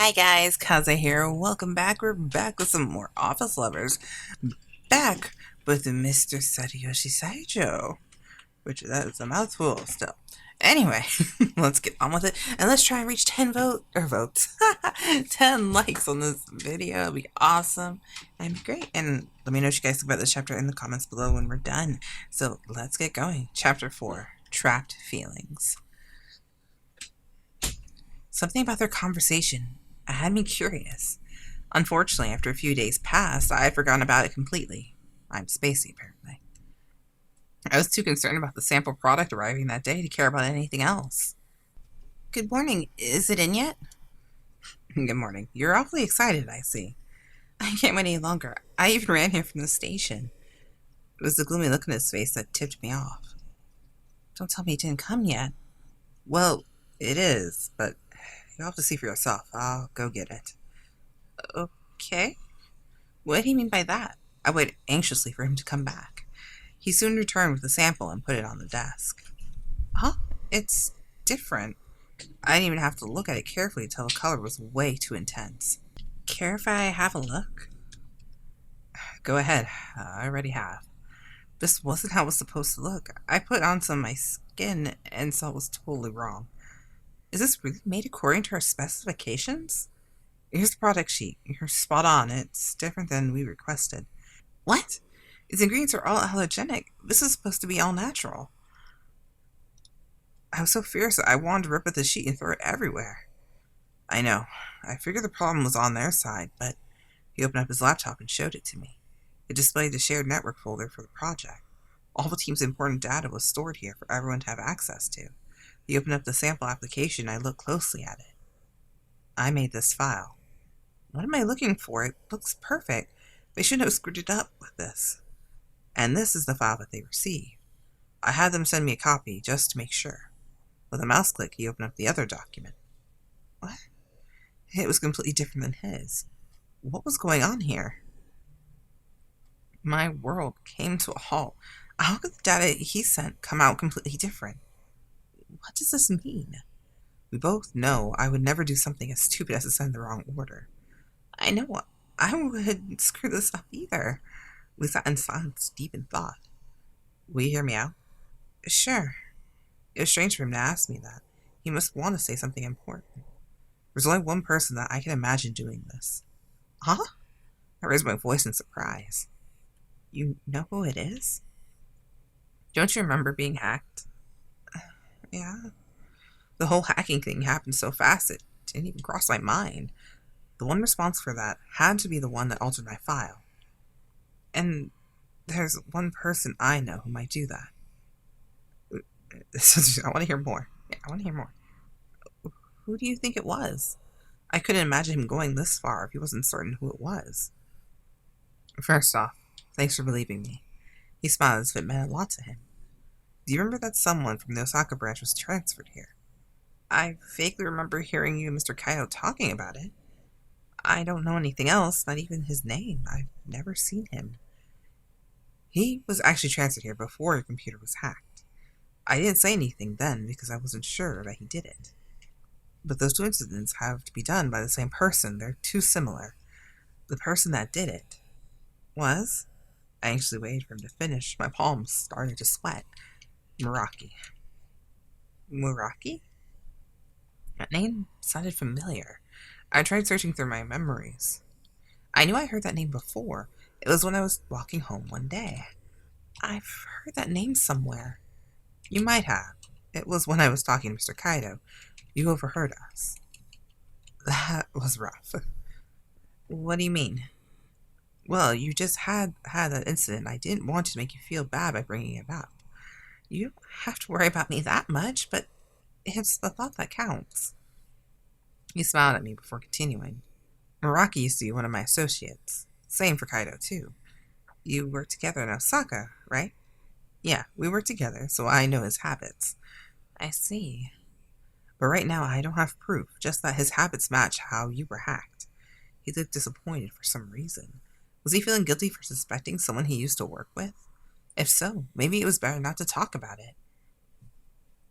Hi guys, Kaze here. Welcome back. We're back with some more Office Lovers. Back with Mr. Sadayoshi Saijo. Which that is a mouthful still. Anyway, let's get on with it. And let's try and reach 10 votes. 10 likes on this video. It'll be awesome. And be great. And let me know what you guys think about this chapter in the comments below when we're done. So let's get going. Chapter 4. Trapped Feelings. Something about their conversation had me curious. Unfortunately, after a few days passed, I had forgotten about it completely. I'm spacey, apparently. I was too concerned about the sample product arriving that day to care about anything else. Good morning. Is it in yet? Good morning. You're awfully excited, I see. I can't wait any longer. I even ran here from the station. It was the gloomy look on his face that tipped me off. Don't tell me it didn't come yet. Well, it is, but you'll have to see for yourself. I'll go get it. Okay. What do you mean by that? I waited anxiously for him to come back. He soon returned with the sample and put it on the desk. Huh? It's different. I didn't even have to look at it carefully to tell the color was way too intense. Care if I have a look? Go ahead. I already have. This wasn't how it was supposed to look. I put on some of my skin and saw it was totally wrong. Is this really made according to our specifications? Here's the product sheet. You're spot on. It's different than we requested. What? Its ingredients are all allergenic. This is supposed to be all natural. I was so fierce that I wanted to rip at the sheet and throw it everywhere. I know. I figured the problem was on their side, but he opened up his laptop and showed it to me. It displayed the shared network folder for the project. All the team's important data was stored here for everyone to have access to. He opened up the sample application and I looked closely at it. I made this file. What am I looking for? It looks perfect. They shouldn't have screwed it up with this. And this is the file that they received. I had them send me a copy just to make sure. With a mouse click, he opened up the other document. What? It was completely different than his. What was going on here? My world came to a halt. How could the data he sent come out completely different? What does this mean? We both know I would never do something as stupid as to send the wrong order. I know I wouldn't screw this up either. We sat in silence, deep in thought. Will you hear me out? Sure. It was strange for him to ask me that. He must want to say something important. There's only one person that I can imagine doing this. Huh? I raised my voice in surprise. You know who it is? Don't you remember being hacked? Yeah. The whole hacking thing happened so fast it didn't even cross my mind. The one responsible for that had to be the one that altered my file. And there's one person I know who might do that. I want to hear more. Yeah, I want to hear more. Who do you think it was? I couldn't imagine him going this far if he wasn't certain who it was. First off, thanks for believing me. He smiled as if it meant a lot to him. Do you remember that someone from the Osaka branch was transferred here? I vaguely remember hearing you and Mr. Kaido talking about it. I don't know anything else, not even his name. I've never seen him. He was actually transferred here before your computer was hacked. I didn't say anything then because I wasn't sure that he did it. But those two incidents have to be done by the same person. They're too similar. The person that did it was... I anxiously waited for him to finish. My palms started to sweat. Muraki. Muraki? That name sounded familiar. I tried searching through my memories. I knew I heard that name before. It was when I was walking home one day. I've heard that name somewhere. You might have. It was when I was talking to Mr. Kaido. You overheard us. That was rough. What do you mean? Well, you just had that incident. I didn't want to make you feel bad by bringing it up. You don't have to worry about me that much, but it's the thought that counts. He smiled at me before continuing. Muraki used to be one of my associates. Same for Kaido, too. You worked together in Osaka, right? Yeah, we worked together, so I know his habits. I see. But right now, I don't have proof, just that his habits match how you were hacked. He looked disappointed for some reason. Was he feeling guilty for suspecting someone he used to work with? If so, maybe it was better not to talk about it.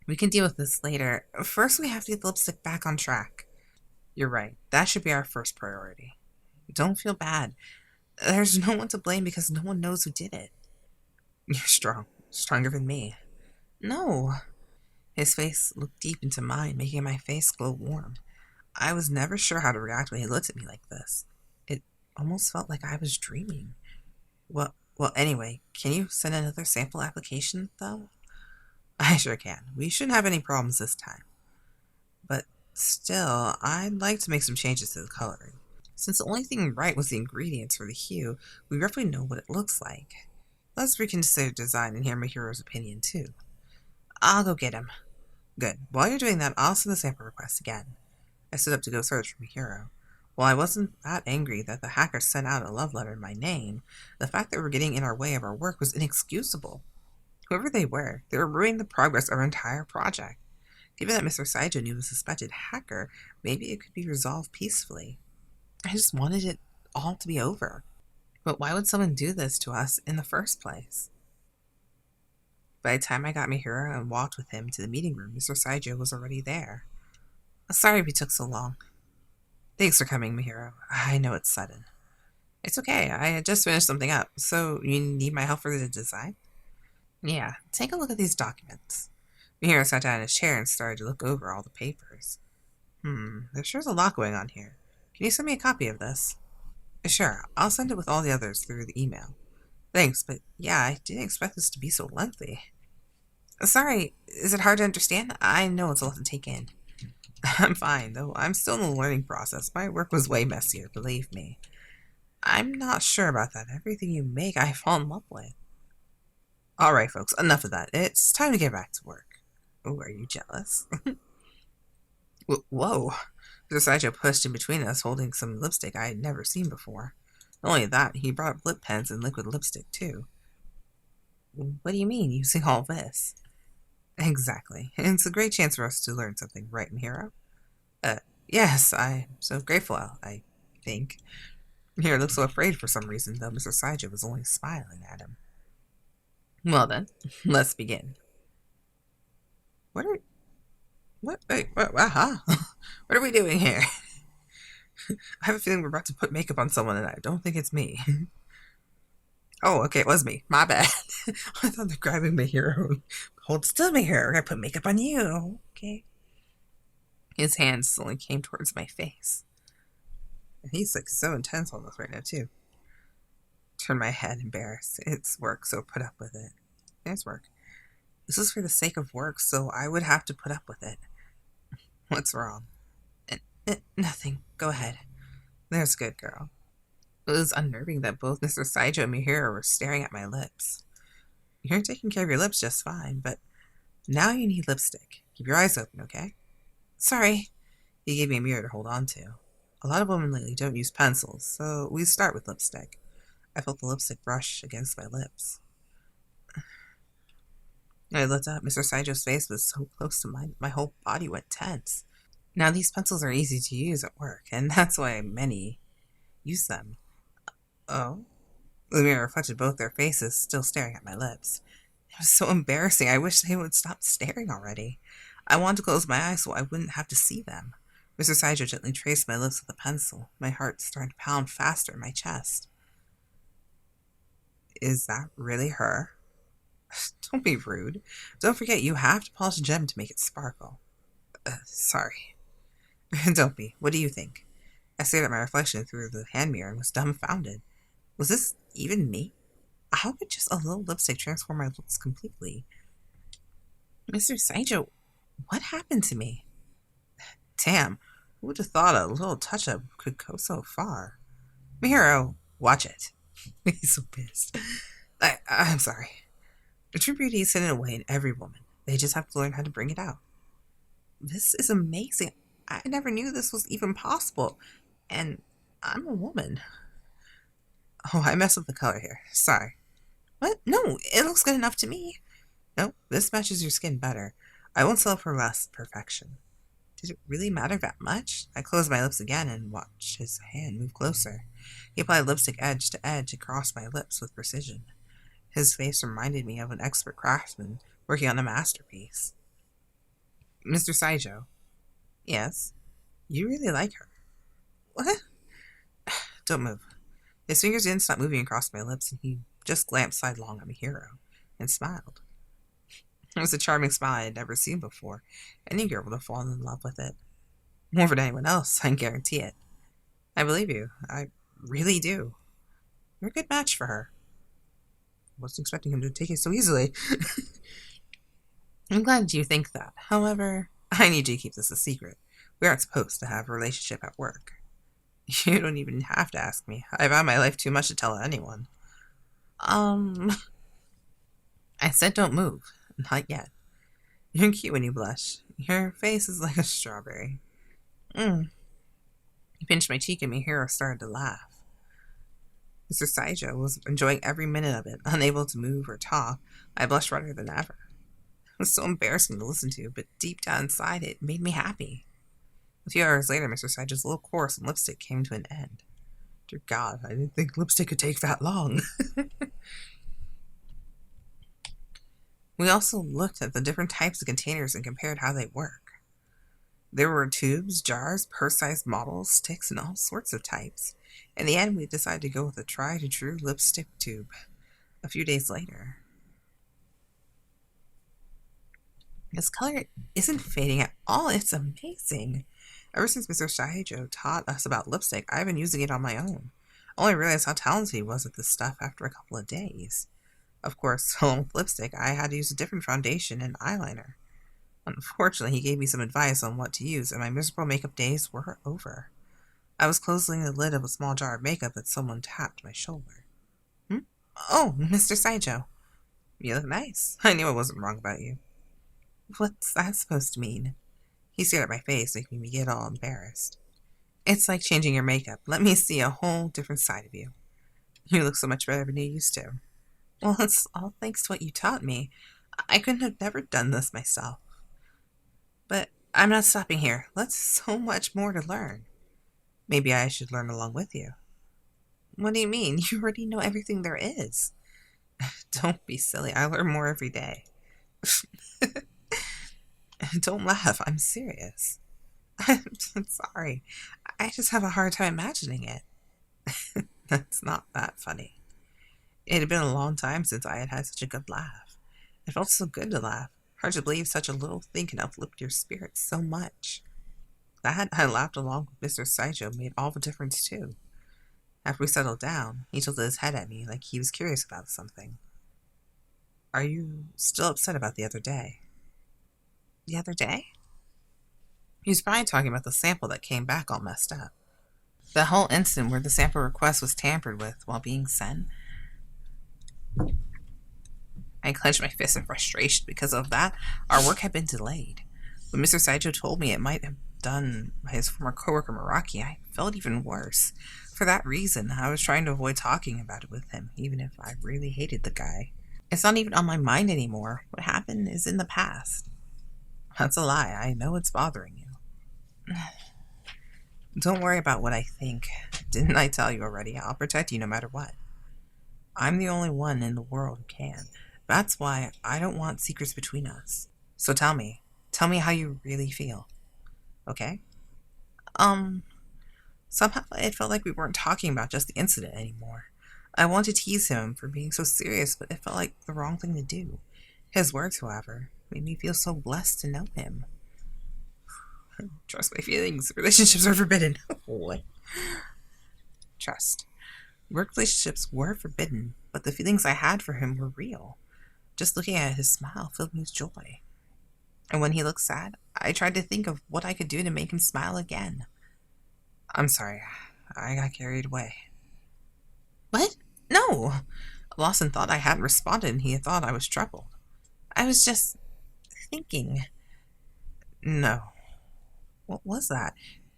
We can deal with this later. First, we have to get the lipstick back on track. You're right. That should be our first priority. Don't feel bad. There's no one to blame because no one knows who did it. You're strong. Stronger than me. No. His face looked deep into mine, making my face glow warm. I was never sure how to react when he looked at me like this. It almost felt like I was dreaming. Well, anyway, can you send another sample application, though? I sure can. We shouldn't have any problems this time. But still, I'd like to make some changes to the coloring. Since the only thing right was the ingredients for the hue, we roughly know what it looks like. Let's reconsider design and hear Mahiro's opinion, too. I'll go get him. Good. While you're doing that, I'll send the sample request again. I stood up to go search for Mahiro. While I wasn't that angry that the hacker sent out a love letter in my name, the fact that they were getting in our way of our work was inexcusable. Whoever they were ruining the progress of our entire project. Given that Mr. Saijo knew the suspected hacker, maybe it could be resolved peacefully. I just wanted it all to be over. But why would someone do this to us in the first place? By the time I got Mahiro and walked with him to the meeting room, Mr. Saijo was already there. Sorry we took so long. Thanks for coming, Mahiro. I know it's sudden. It's okay, I had just finished something up, so you need my help for the design? Yeah, take a look at these documents. Mahiro sat down in his chair and started to look over all the papers. There sure's a lot going on here. Can you send me a copy of this? Sure, I'll send it with all the others through the email. Thanks, but yeah, I didn't expect this to be so lengthy. Sorry, is it hard to understand? I know it's a lot to take in. I'm fine, though I'm still in the learning process. My work was way messier, believe me. I'm not sure about that. Everything you make, I fall in love with. Alright, folks, enough of that. It's time to get back to work. Oh, are you jealous? Whoa. Mr. Saijo pushed in between us, holding some lipstick I had never seen before. Not only that, he brought lip pens and liquid lipstick, too. What do you mean, using all this? Exactly. It's a great chance for us to learn something, right, Mahiro? Yes, I'm so grateful, I think. Mahiro looked so afraid for some reason, though Mr. Saijo was only smiling at him. Well then, let's begin. What are we doing here? I have a feeling we're about to put makeup on someone, and I don't think it's me. Oh, okay, it was me. My bad. I thought they're grabbing Mahiro. Hold still, Mahiro. I put makeup on you. Okay. His hands slowly came towards my face. And he's like so intense on this right now, too. Turn my head, embarrassed. It's work, so put up with it. It's work. This is for the sake of work, so I would have to put up with it. What's wrong? Nothing. Go ahead. There's a good girl. It was unnerving that both Mr. Saijo and Mahiro were staring at my lips. You're taking care of your lips just fine, but now you need lipstick. Keep your eyes open, okay? Sorry. He gave me a mirror to hold on to. A lot of women lately don't use pencils, so we start with lipstick. I felt the lipstick brush against my lips. I looked up. Mr. Saijo's face was so close to mine, my whole body went tense. Now, these pencils are easy to use at work, and that's why many use them. Oh? The mirror reflected both their faces, still staring at my lips. It was so embarrassing. I wish they would stop staring already. I wanted to close my eyes so I wouldn't have to see them. Mr. Saijo gently traced my lips with a pencil. My heart started to pound faster in my chest. Is that really her? Don't be rude. Don't forget you have to polish a gem to make it sparkle. Sorry. Don't be. What do you think? I stared at my reflection through the hand mirror and was dumbfounded. Was this even me? How could just a little lipstick transform my looks completely? Mr. Saijo, what happened to me? Damn, who would have thought a little touch-up could go so far? Mahiro, watch it. He's so pissed. I'm sorry. The true beauty is hidden away in every woman. They just have to learn how to bring it out. This is amazing. I never knew this was even possible. And I'm a woman. Oh, I messed up the color here. Sorry. What? No, it looks good enough to me. Nope, this matches your skin better. I won't settle for less perfection. Did it really matter that much? I closed my lips again and watched his hand move closer. He applied lipstick edge to edge across my lips with precision. His face reminded me of an expert craftsman working on a masterpiece. Mr. Saijo. Yes? You really like her. What? Don't move. His fingers didn't stop moving across my lips, and he just glanced sidelong at Mahiro and smiled. It was a charming smile I had never seen before. Any girl would have fallen in love with it. More than anyone else, I can guarantee it. I believe you. I really do. You're a good match for her. I wasn't expecting him to take it so easily. I'm glad you think that. However, I need you to keep this a secret. We aren't supposed to have a relationship at work. You don't even have to ask me. I've had my life too much to tell anyone. I said don't move. Not yet. You're cute when you blush. Your face is like a strawberry. He pinched my cheek and Mahiro started to laugh. Mr. Saijo was enjoying every minute of it, unable to move or talk. I blushed redder than ever. It was so embarrassing to listen to, but deep down inside it made me happy. A few hours later, Mr. Saijo's little course in lipstick came to an end. Dear God, I didn't think lipstick could take that long. We also looked at the different types of containers and compared how they work. There were tubes, jars, purse-sized models, sticks, and all sorts of types. In the end, we decided to go with a tried-and-true lipstick tube. A few days later. This color isn't fading at all. It's amazing. Ever since Mr. Saijo taught us about lipstick, I've been using it on my own. I only realized how talented he was at this stuff after a couple of days. Of course, along with lipstick, I had to use a different foundation and eyeliner. Unfortunately, he gave me some advice on what to use, and my miserable makeup days were over. I was closing the lid of a small jar of makeup and someone tapped my shoulder. Oh, Mr. Saijo. You look nice. I knew I wasn't wrong about you. What's that supposed to mean? He stared at my face, making me get all embarrassed. It's like changing your makeup. Let me see a whole different side of you. You look so much better than you used to. Well, it's all thanks to what you taught me. I couldn't have never done this myself. But I'm not stopping here. There's so much more to learn. Maybe I should learn along with you. What do you mean? You already know everything there is. Don't be silly. I learn more every day. Don't laugh. I'm serious. I'm sorry. I just have a hard time imagining it. That's not that funny. It had been a long time since I had such a good laugh. It felt so good to laugh. Hard to believe such a little thing can uplift your spirits so much. That I laughed along with Mr. Saijo made all the difference too. After we settled down, he tilted his head at me like he was curious about something. Are you still upset about the other day? The other day? He was probably talking about the sample that came back all messed up. The whole incident where the sample request was tampered with while being sent. I clenched my fist in frustration. Because of that, our work had been delayed. When Mr. Saijo told me it might have done by his former coworker Meraki, I felt even worse. For that reason, I was trying to avoid talking about it with him, even if I really hated the guy. It's not even on my mind anymore. What happened is in the past. That's a lie. I know it's bothering you. Don't worry about what I think. Didn't I tell you already? I'll protect you no matter what. I'm the only one in the world who can. That's why I don't want secrets between us. So tell me how you really feel. Okay? Somehow it felt like we weren't talking about just the incident anymore. I wanted to tease him for being so serious, but it felt like the wrong thing to do. His words, however, made me feel so blessed to know him. Trust my feelings. Relationships are forbidden. What? Trust. Work relationships were forbidden, but the feelings I had for him were real. Just looking at his smile filled me with joy. And when he looked sad, I tried to think of what I could do to make him smile again. I'm sorry. I got carried away. What? No! Lawson thought I hadn't responded and he thought I was troubled. I was just thinking. No. What was that?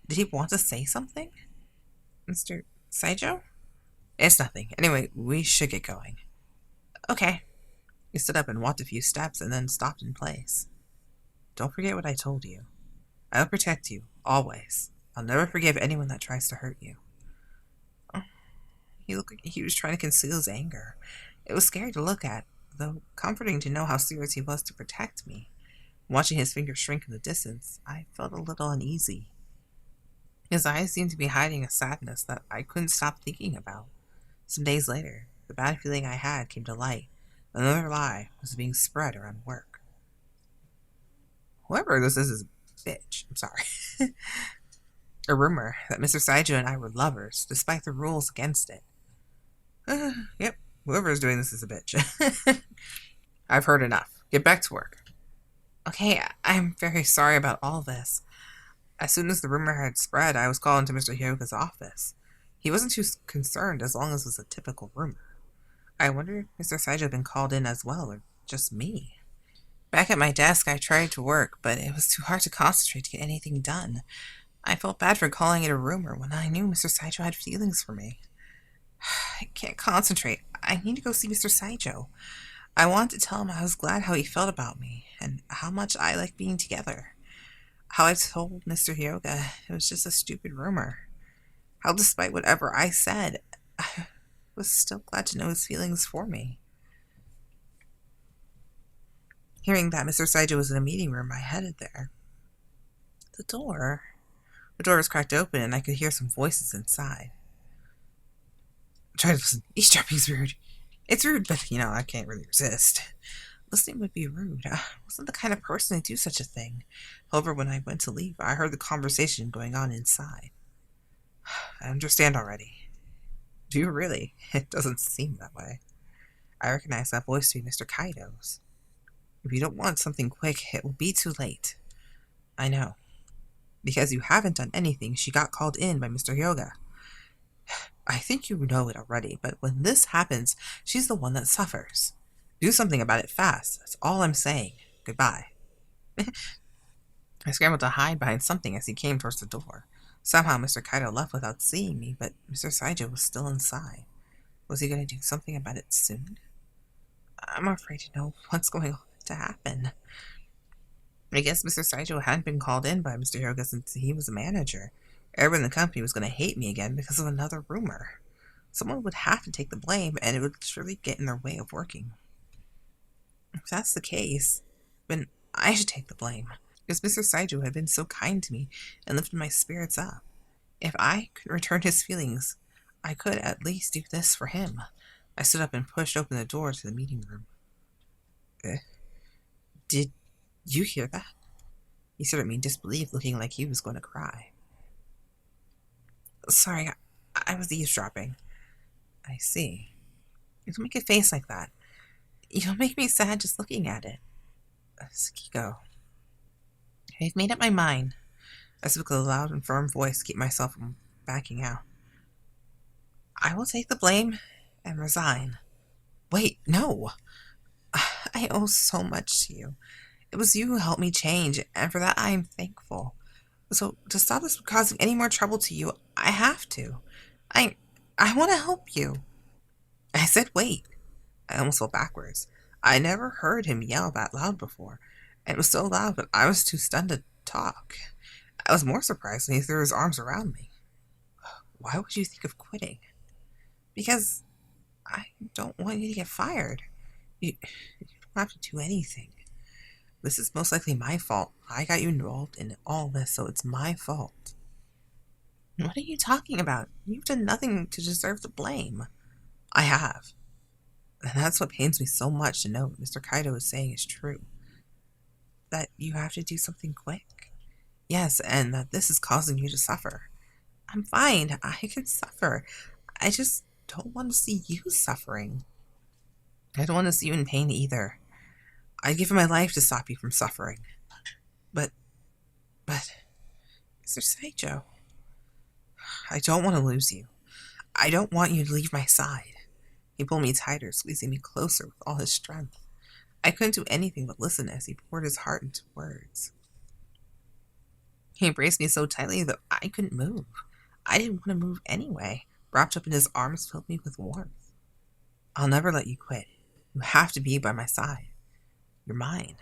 Did he want to say something? Mr. Saijo? It's nothing. Anyway, we should get going. Okay. He stood up and walked a few steps and then stopped in place. Don't forget what I told you. I'll protect you, always. I'll never forgive anyone that tries to hurt you. He looked like he was trying to conceal his anger. It was scary to look at, though comforting to know how serious he was to protect me. Watching his fingers shrink in the distance, I felt a little uneasy. His eyes seemed to be hiding a sadness that I couldn't stop thinking about. Some days later, the bad feeling I had came to light. Another lie was being spread around work. Whoever this is a bitch. I'm sorry. A rumor that Mr. Saijo and I were lovers, despite the rules against it. Yep, whoever is doing this is a bitch. I've heard enough. Get back to work. Okay, I'm very sorry about all this. As soon as the rumor had spread, I was called into Mr. Hyoga's office. He wasn't too concerned as long as it was a typical rumor. I wondered if Mr. Saijo had been called in as well, or just me. Back at my desk, I tried to work, but it was too hard to concentrate to get anything done. I felt bad for calling it a rumor when I knew Mr. Saijo had feelings for me. I can't concentrate. I need to go see Mr. Saijo. I wanted to tell him I was glad how he felt about me, and how much I liked being together. How I told Mr. Hyoga it was just a stupid rumor. How despite whatever I said, I was still glad to know his feelings for me. Hearing that Mr. Saijo was in a meeting room, I headed there. The door was cracked open and I could hear some voices inside. I tried to listen. Eavesdropping's rude. It's rude, but, I can't really resist. Listening would be rude. I wasn't the kind of person to do such a thing. However, when I went to leave, I heard the conversation going on inside. I understand already. Do you really? It doesn't seem that way. I recognize that voice to be Mr. Kaido's. If you don't want something quick, it will be too late. I know. Because you haven't done anything, she got called in by Mr. Hyoga. I think you know it already, but when this happens, she's the one that suffers. Do something about it fast. That's all I'm saying. Goodbye. I scrambled to hide behind something as he came towards the door. Somehow Mr. Kaido left without seeing me, but Mr. Saijo was still inside. Was he going to do something about it soon? I'm afraid to know what's going to happen. I guess Mr. Saijo hadn't been called in by Mr. Hyoga since he was a manager. Everyone in the company was going to hate me again because of another rumor. Someone would have to take the blame, and it would surely get in their way of working. If that's the case, then I should take the blame, because Mr. Saijo had been so kind to me and lifted my spirits up. If I could return his feelings, I could at least do this for him. I stood up and pushed open the door to the meeting room. Did you hear that? He stared at me in disbelief, looking like he was going to cry. Sorry, I was eavesdropping. I see. You don't make a face like that. You'll make me sad just looking at it. Sakiko. I've made up my mind. I spoke with a loud and firm voice to keep myself from backing out. I will take the blame and resign. Wait, no. I owe so much to you. It was you who helped me change, and for that I am thankful. So, to stop this from causing any more trouble to you, I have to. I want to help you. I said wait. I almost fell backwards. I never heard him yell that loud before. It was so loud that I was too stunned to talk. I was more surprised when he threw his arms around me. Why would you think of quitting? Because I don't want you to get fired. You don't have to do anything. This is most likely my fault. I got you involved in all this, so it's my fault. What are you talking about? You've done nothing to deserve the blame. I have. And that's what pains me so much to know what Mr. Kaido is saying is true. That you have to do something quick. Yes, and that this is causing you to suffer. I'm fine. I can suffer. I just don't want to see you suffering. I don't want to see you in pain either. I'd give my life to stop you from suffering. But, Mr. Saijo, I don't want to lose you. I don't want you to leave my side. He pulled me tighter, squeezing me closer with all his strength. I couldn't do anything but listen as he poured his heart into words. He embraced me so tightly that I couldn't move. I didn't want to move anyway. Wrapped up in his arms filled me with warmth. I'll never let you quit. You have to be by my side. You're mine.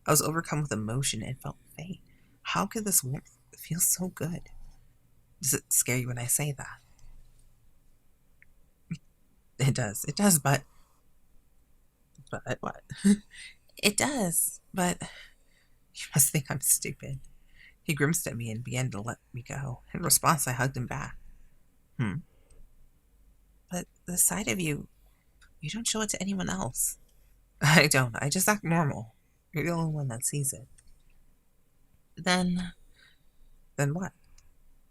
I was overcome with emotion and felt faint. How could this warmth feel so good? Does it scare you when I say that? It does, but... But what? It does, but... You must think I'm stupid. He grimaced at me and began to let me go. In response, I hugged him back. But the side of you, you don't show it to anyone else. I don't. I just act normal. You're the only one that sees it. Then what?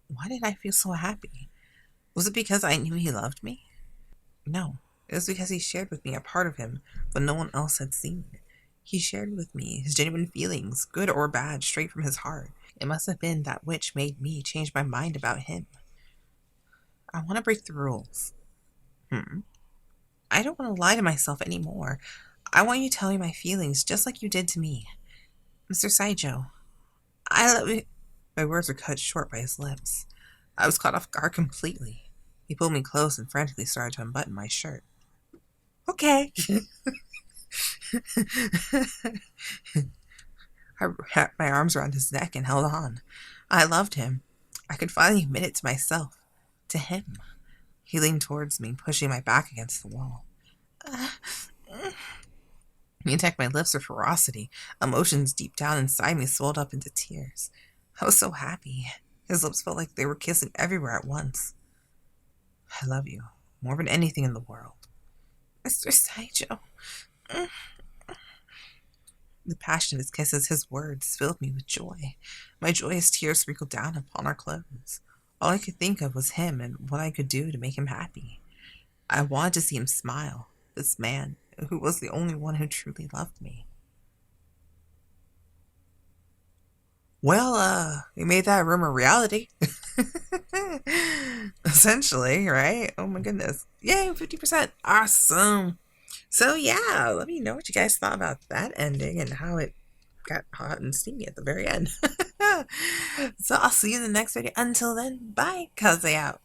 Why did I feel so happy? Was it because I knew he loved me? No. It was because he shared with me a part of him that no one else had seen. He shared with me his genuine feelings, good or bad, straight from his heart. It must have been that which made me change my mind about him. I want to break the rules. I don't want to lie to myself anymore. I want you to tell me my feelings just like you did to me. Mr. Saijo, I love you. My words were cut short by his lips. I was caught off guard completely. He pulled me close and frantically started to unbutton my shirt. Okay. I wrapped my arms around his neck and held on. I loved him. I could finally admit it to myself. To him. He leaned towards me, pushing my back against the wall. He attacked my lips with ferocity. Emotions deep down inside me swelled up into tears. I was so happy. His lips felt like they were kissing everywhere at once. I love you, more than anything in the world. Mr. Saijo. The passion of his kisses, his words, filled me with joy. My joyous tears sprinkled down upon our clothes. All I could think of was him and what I could do to make him happy. I wanted to see him smile, this man who was the only one who truly loved me. Well, we made that rumor reality. Essentially, right? Oh my goodness. Yay, 50%. Awesome. So yeah, let me know what you guys thought about that ending and how it got hot and steamy at the very end. So I'll see you in the next video. Until then, bye. Kaze out.